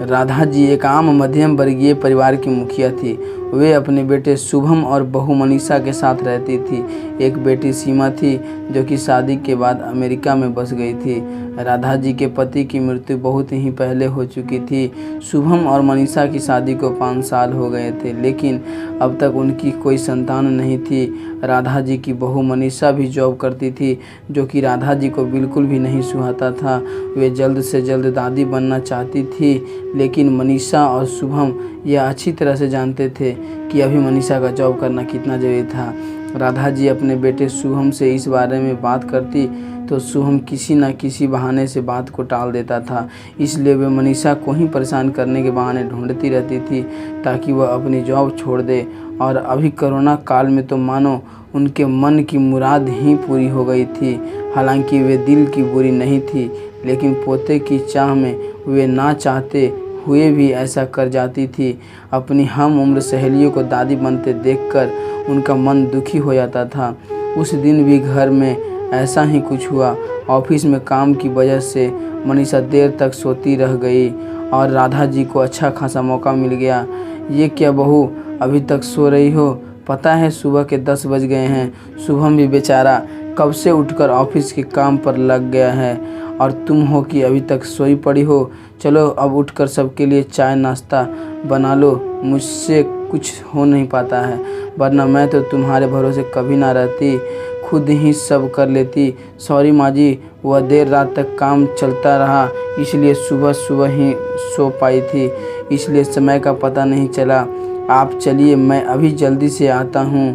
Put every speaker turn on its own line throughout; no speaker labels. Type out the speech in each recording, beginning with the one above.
राधा जी एक आम मध्यम वर्गीय परिवार की मुखिया थी। वे अपने बेटे शुभम और बहू मनीषा के साथ रहती थी। एक बेटी सीमा थी जो कि शादी के बाद अमेरिका में बस गई थी। राधा जी के पति की मृत्यु बहुत ही पहले हो चुकी थी। शुभम और मनीषा की शादी को 5 साल हो गए थे, लेकिन अब तक उनकी कोई संतान नहीं थी। राधा जी की बहू मनीषा भी जॉब करती थी, जो कि राधा जी को बिल्कुल भी नहीं सुहाता था। वे जल्द से जल्द दादी बनना चाहती थी, लेकिन मनीषा और शुभम यह अच्छी तरह से जानते थे कि अभी मनीषा का जॉब करना कितना ज़रूरी था। राधा जी अपने बेटे शुभम से इस बारे में बात करती तो शुभम किसी न किसी बहाने से बात को टाल देता था। इसलिए वे मनीषा को ही परेशान करने के बहाने ढूंढती रहती थी ताकि वह अपनी जॉब छोड़ दे। और अभी कोरोना काल में तो मानो उनके मन की मुराद ही पूरी हो गई थी। हालांकि वे दिल की बुरी नहीं थी, लेकिन पोते की चाह में वे ना चाहते हुए भी ऐसा कर जाती थी। अपनी हम उम्र सहेलियों को दादी बनते देखकर उनका मन दुखी हो जाता था। उस दिन भी घर में ऐसा ही कुछ हुआ। ऑफिस में काम की वजह से मनीषा देर तक सोती रह गई और राधा जी को अच्छा खासा मौका मिल गया। ये क्या बहू, अभी तक सो रही हो? पता है सुबह के 10 बज गए हैं। शुभम भी बेचारा कब से उठकर ऑफिस के काम पर लग गया है और तुम हो कि अभी तक सोई पड़ी हो। चलो अब उठकर सबके लिए चाय नाश्ता बना लो। मुझसे कुछ हो नहीं पाता है, वरना मैं तो तुम्हारे भरोसे कभी ना रहती, खुद ही सब कर लेती। सॉरी माँ जी, वह देर रात तक काम चलता रहा, इसलिए सुबह सुबह ही सो पाई थी, इसलिए समय का पता नहीं चला। आप चलिए, मैं अभी जल्दी से आता हूँ।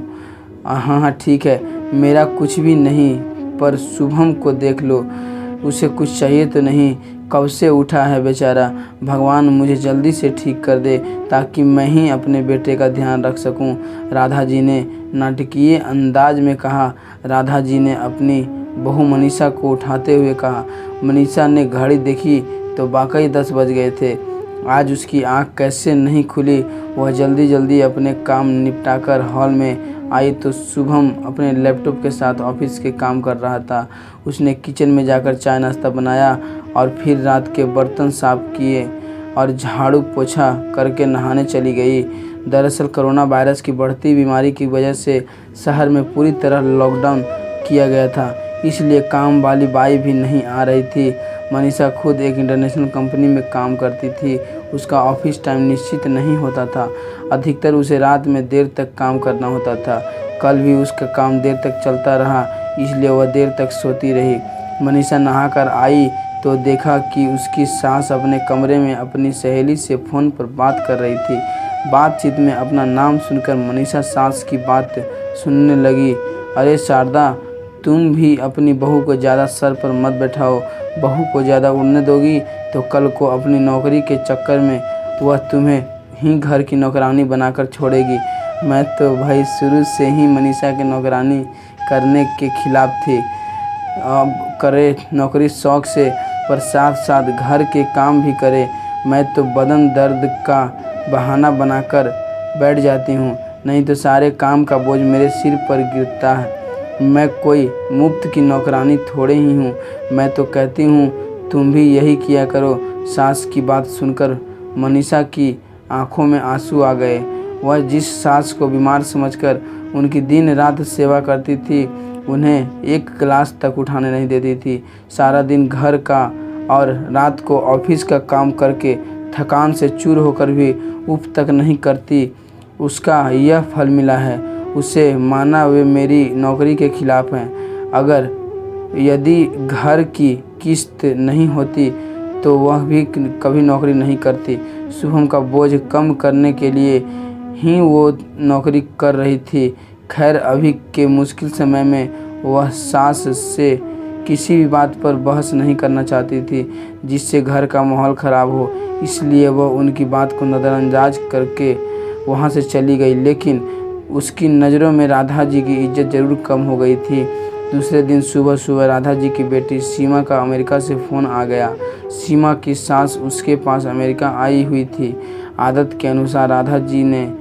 हाँ हाँ ठीक है। मेरा कुछ भी नहीं, पर शुभम को देख लो, उसे कुछ चाहिए तो नहीं? कब से उठा है बेचारा। भगवान मुझे जल्दी से ठीक कर दे ताकि मैं ही अपने बेटे का ध्यान रख सकूं। राधा जी ने नाटकीय अंदाज में कहा। राधा जी ने अपनी बहू मनीषा को उठाते हुए कहा। मनीषा ने घड़ी देखी तो वाकई 10 बज गए थे। आज उसकी आंख कैसे नहीं खुली। वह जल्दी जल्दी अपने काम निपटाकर हॉल में आई तो शुभम अपने लैपटॉप के साथ ऑफिस के काम कर रहा था। उसने किचन में जाकर चाय नाश्ता बनाया और फिर रात के बर्तन साफ किए और झाड़ू पोछा करके नहाने चली गई। दरअसल कोरोना वायरस की बढ़ती बीमारी की वजह से शहर में पूरी तरह लॉकडाउन किया गया था, इसलिए काम वाली बाई भी नहीं आ रही थी। मनीषा खुद एक इंटरनेशनल कंपनी में काम करती थी। उसका ऑफिस टाइम निश्चित नहीं होता था। अधिकतर उसे रात में देर तक काम करना होता था। कल भी उसका काम देर तक चलता रहा, इसलिए वह देर तक सोती रही। मनीषा नहाकर आई तो देखा कि उसकी सास अपने कमरे में अपनी सहेली से फ़ोन पर बात कर रही थी। बातचीत में अपना नाम सुनकर मनीषा सास की बात सुनने लगी। अरे शारदा, तुम भी अपनी बहू को ज़्यादा सर पर मत बैठाओ। बहू को ज़्यादा उड़ने दोगी तो कल को अपनी नौकरी के चक्कर में वह तुम्हें ही घर की नौकरानी बनाकर छोड़ेगी। मैं तो भाई शुरू से ही मनीषा की नौकरानी करने के खिलाफ थी। अब करे नौकरी शौक़ से, पर साथ साथ घर के काम भी करे। मैं तो बदन दर्द का बहाना बनाकर बैठ जाती हूँ, नहीं तो सारे काम का बोझ मेरे सिर पर गिरता है। मैं कोई मुफ्त की नौकरानी थोड़े ही हूँ। मैं तो कहती हूँ तुम भी यही किया करो। सास की बात सुनकर मनीषा की आंखों में आंसू आ गए। वह जिस सास को बीमार समझकर उनकी दिन रात सेवा करती थी, उन्हें एक गिलास तक उठाने नहीं देती थी। सारा दिन घर का और रात को ऑफिस का काम करके थकान से चूर होकर भी उफ तक नहीं करती। उसका यह फल मिला है। उसे माना वे मेरी नौकरी के खिलाफ हैं। अगर यदि घर की किस्त नहीं होती तो वह भी कभी नौकरी नहीं करती। शुभम का बोझ कम करने के लिए ही वो नौकरी कर रही थी। खैर, अभी के मुश्किल समय में वह सास से किसी भी बात पर बहस नहीं करना चाहती थी जिससे घर का माहौल ख़राब हो, इसलिए वह उनकी बात को नज़रअंदाज करके वहाँ से चली गई। लेकिन उसकी नज़रों में राधा जी की इज्जत ज़रूर कम हो गई थी। दूसरे दिन सुबह सुबह राधा जी की बेटी सीमा का अमेरिका से फ़ोन आ गया। सीमा की सास उसके पास अमेरिका आई हुई थी। आदत के अनुसार राधा जी ने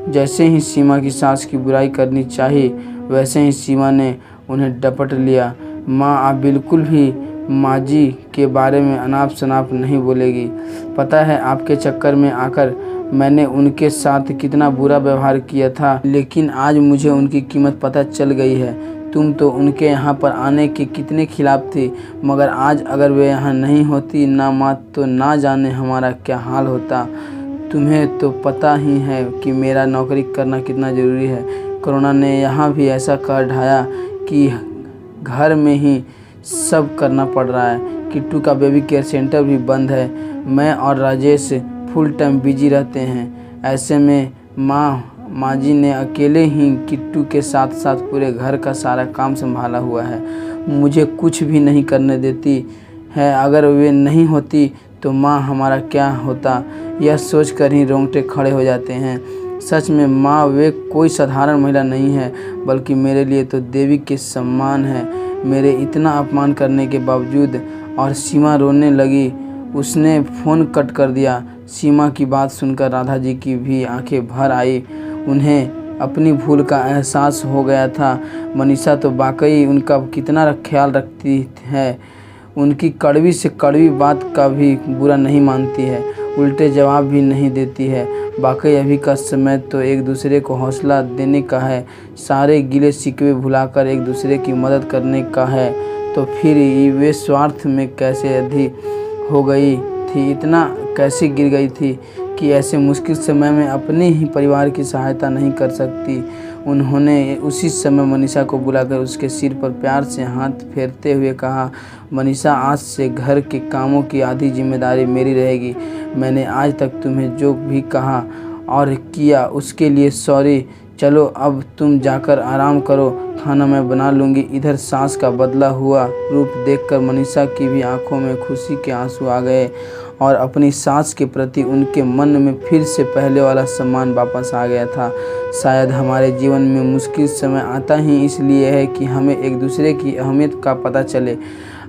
जैसे ही सीमा की सास की बुराई करनी चाहिए, वैसे ही सीमा ने उन्हें डपट लिया। माँ, आप बिल्कुल भी माजी के बारे में अनाप शनाप नहीं बोलेगी। पता है आपके चक्कर में आकर मैंने उनके साथ कितना बुरा व्यवहार किया था, लेकिन आज मुझे उनकी कीमत पता चल गई है। तुम तो उनके यहाँ पर आने के कितने खिलाफ थी, मगर आज अगर वे यहाँ नहीं होती ना माँ, तो ना जाने हमारा क्या हाल होता। तुम्हें तो पता ही है कि मेरा नौकरी करना कितना ज़रूरी है। कोरोना ने यहाँ भी ऐसा कर ढाया कि घर में ही सब करना पड़ रहा है। किट्टू का बेबी केयर सेंटर भी बंद है। मैं और राजेश फुल टाइम बिजी रहते हैं। ऐसे में माँ जी ने अकेले ही किट्टू के साथ साथ पूरे घर का सारा काम संभाला हुआ है। मुझे कुछ भी नहीं करने देती है। अगर वे नहीं होती तो माँ हमारा क्या होता, यह सोच कर ही रोंगटे खड़े हो जाते हैं। सच में माँ वे कोई साधारण महिला नहीं है, बल्कि मेरे लिए तो देवी के सम्मान है। मेरे इतना अपमान करने के बावजूद। और सीमा रोने लगी। उसने फ़ोन कट कर दिया। सीमा की बात सुनकर राधा जी की भी आंखें भर आई। उन्हें अपनी भूल का एहसास हो गया था। मनीषा तो वाकई उनका कितना ख्याल रखती है। उनकी कड़वी से कड़वी बात का भी बुरा नहीं मानती है, उल्टे जवाब भी नहीं देती है। वाकई अभी का समय तो एक दूसरे को हौसला देने का है, सारे गिले शिकवे भुलाकर एक दूसरे की मदद करने का है। तो फिर वे स्वार्थ में कैसे अधि हो गई थी, इतना कैसे गिर गई थी कि ऐसे मुश्किल समय में अपने ही परिवार की सहायता नहीं कर सकती। उन्होंने उसी समय मनीषा को बुलाकर उसके सिर पर प्यार से हाथ फेरते हुए कहा, मनीषा, आज से घर के कामों की आधी जिम्मेदारी मेरी रहेगी। मैंने आज तक तुम्हें जो भी कहा और किया उसके लिए सॉरी। चलो अब तुम जाकर आराम करो, खाना मैं बना लूँगी। इधर सास का बदला हुआ रूप देखकर मनीषा की भी आंखों में खुशी के आंसू आ गए और अपनी सास के प्रति उनके मन में फिर से पहले वाला सम्मान वापस आ गया था। शायद हमारे जीवन में मुश्किल समय आता ही इसलिए है कि हमें एक दूसरे की अहमियत का पता चले।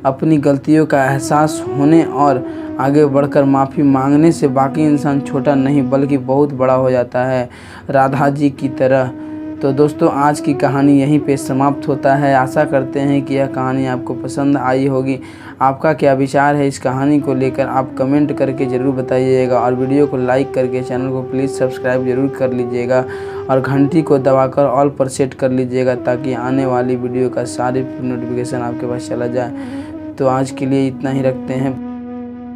अपनी गलतियों का एहसास होने और आगे बढ़कर माफ़ी मांगने से बाकी इंसान छोटा नहीं बल्कि बहुत बड़ा हो जाता है, राधा जी की तरह। तो दोस्तों, आज की कहानी यहीं पे समाप्त होता है। आशा करते हैं कि यह कहानी आपको पसंद आई होगी। आपका क्या विचार है इस कहानी को लेकर, आप कमेंट करके ज़रूर बताइएगा और वीडियो को लाइक करके चैनल को प्लीज़ सब्सक्राइब ज़रूर कर लीजिएगा और घंटी को दबाकर ऑल पर सेट कर लीजिएगा ताकि आने वाली वीडियो का सारी नोटिफिकेशन आपके पास चला जाए। तो आज के लिए इतना ही रखते हैं।